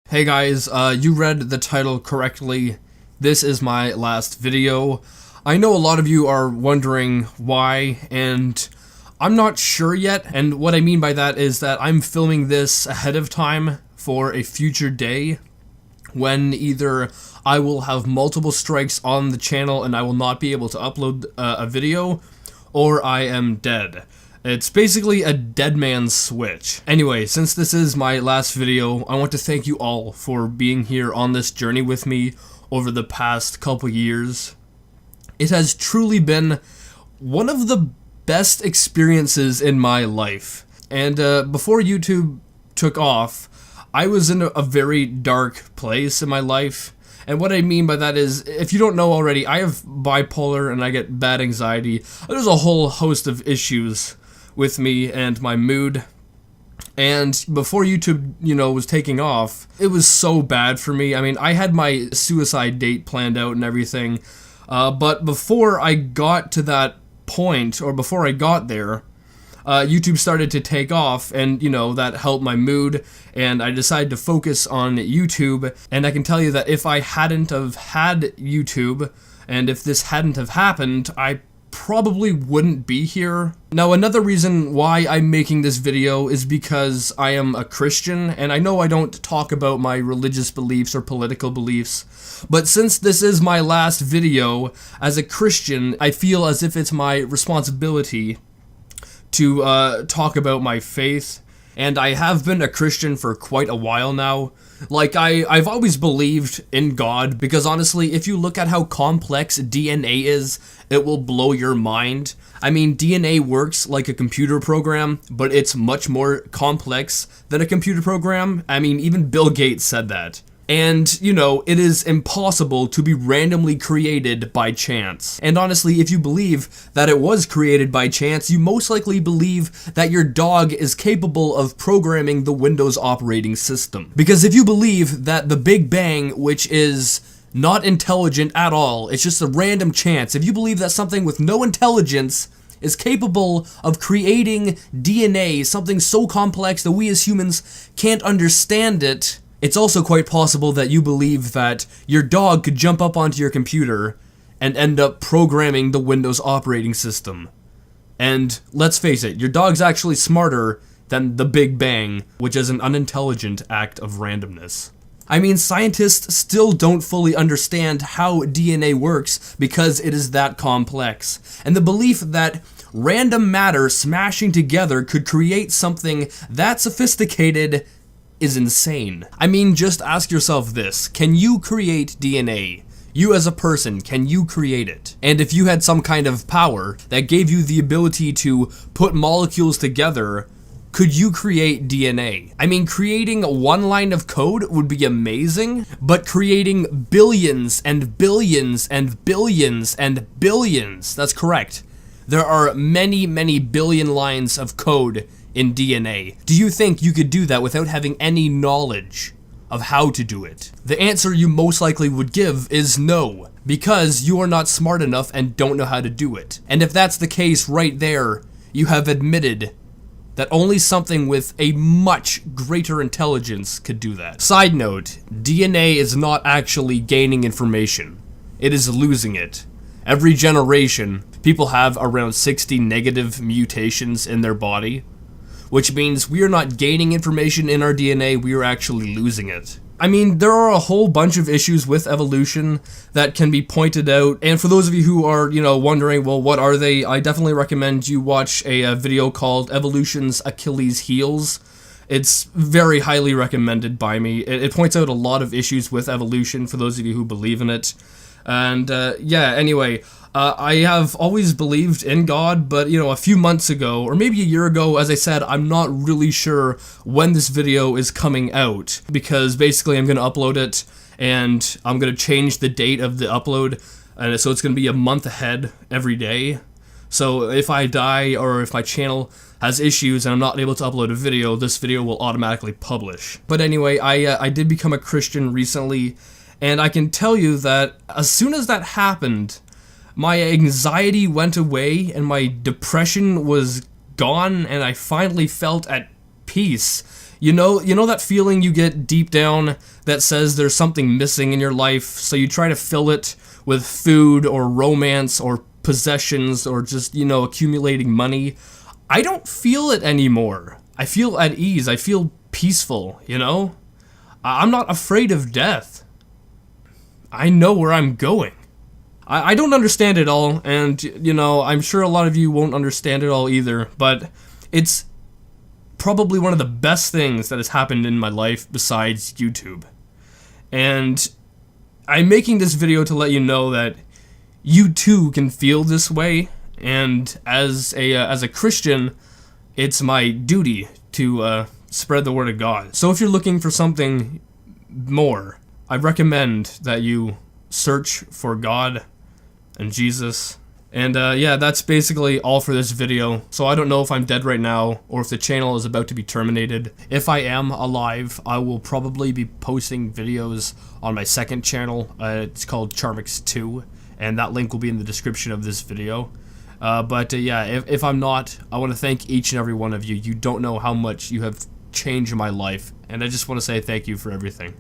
Hey guys, you read the title correctly. This is my last video. I know a lot of you are wondering why, and I'm not sure yet, and what I mean by that is that I'm filming this ahead of time for a future day when either I will have multiple strikes on the channel and I will not be able to upload a video, or I am dead. It's basically a dead man's switch. Anyway, since this is my last video, I want to thank you all for being here on this journey with me over the past couple years. It has truly been one of the best experiences in my life. And before YouTube took off, I was in a very dark place in my life. And what I mean by that is, if you don't know already, I have bipolar and I get bad anxiety. There's a whole host of issues with me and my mood. And before YouTube, was taking off, it was so bad for me. I mean, I had my suicide date planned out and everything. But before I got to that point, or before I got there, YouTube started to take off, and that helped my mood, and I decided to focus on YouTube. And I can tell you that if I hadn't have had YouTube, and if this hadn't have happened, I probably wouldn't be here. Now, another reason why I'm making this video is because I am a Christian, and I know I don't talk about my religious beliefs or political beliefs, but since this is my last video as a Christian, I feel as if it's my responsibility to talk about my faith. And I have been a Christian for quite a while now. Like, I've always believed in God, because honestly, if you look at how complex DNA is, it will blow your mind. I mean, DNA works like a computer program, but it's much more complex than a computer program. I mean, even Bill Gates said that. And, it is impossible to be randomly created by chance. And honestly, if you believe that it was created by chance, you most likely believe that your dog is capable of programming the Windows operating system. Because if you believe that the Big Bang, which is not intelligent at all, it's just a random chance, if you believe that something with no intelligence is capable of creating DNA, something so complex that we as humans can't understand it, it's also quite possible that you believe that your dog could jump up onto your computer and end up programming the Windows operating system. And let's face it, your dog's actually smarter than the Big Bang, which is an unintelligent act of randomness. I mean, scientists still don't fully understand how DNA works because it is that complex. And the belief that random matter smashing together could create something that sophisticated is insane. I mean, just ask yourself this: can you create DNA? You as a person, can you create it? And if you had some kind of power that gave you the ability to put molecules together, could you create DNA? I mean, creating one line of code would be amazing, but creating billions and billions and billions and billions, that's correct. There are many, many billion lines of code in DNA. Do you think you could do that without having any knowledge of how to do it? The answer you most likely would give is no, because you are not smart enough and don't know how to do it. And if that's the case right there, you have admitted that only something with a much greater intelligence could do that. Side note, DNA is not actually gaining information. It is losing it. Every generation, people have around 60 negative mutations in their body, which means we are not gaining information in our DNA, we are actually losing it. I mean, there are a whole bunch of issues with evolution that can be pointed out, and for those of you who are, wondering, well, what are they? I definitely recommend you watch a video called Evolution's Achilles Heels. It's very highly recommended by me. It points out a lot of issues with evolution for those of you who believe in it. And, anyway, I have always believed in God, but, a few months ago, or maybe a year ago, as I said, I'm not really sure when this video is coming out, because basically I'm going to upload it, and I'm going to change the date of the upload, and so it's going to be a month ahead every day. So if I die, or if my channel has issues and I'm not able to upload a video, this video will automatically publish. But anyway, I did become a Christian recently, and I can tell you that as soon as that happened, my anxiety went away and my depression was gone, and I finally felt at peace. You know that feeling you get deep down that says there's something missing in your life, so you try to fill it with food or romance or possessions or just, accumulating money. I don't feel it anymore. I feel at ease. I feel peaceful, I'm not afraid of death. I know where I'm going. I don't understand it all, and, I'm sure a lot of you won't understand it all either, but it's probably one of the best things that has happened in my life besides YouTube. And I'm making this video to let you know that you too can feel this way, and as a Christian, it's my duty to spread the word of God. So if you're looking for something more, I recommend that you search for God and Jesus. And yeah, that's basically all for this video. So I don't know if I'm dead right now or if the channel is about to be terminated. If I am alive, I will probably be posting videos on my second channel. It's called Charmx 2, and that link will be in the description of this video. But yeah, if I'm not, I want to thank each and every one of you. You don't know how much you have changed my life, and I just want to say thank you for everything.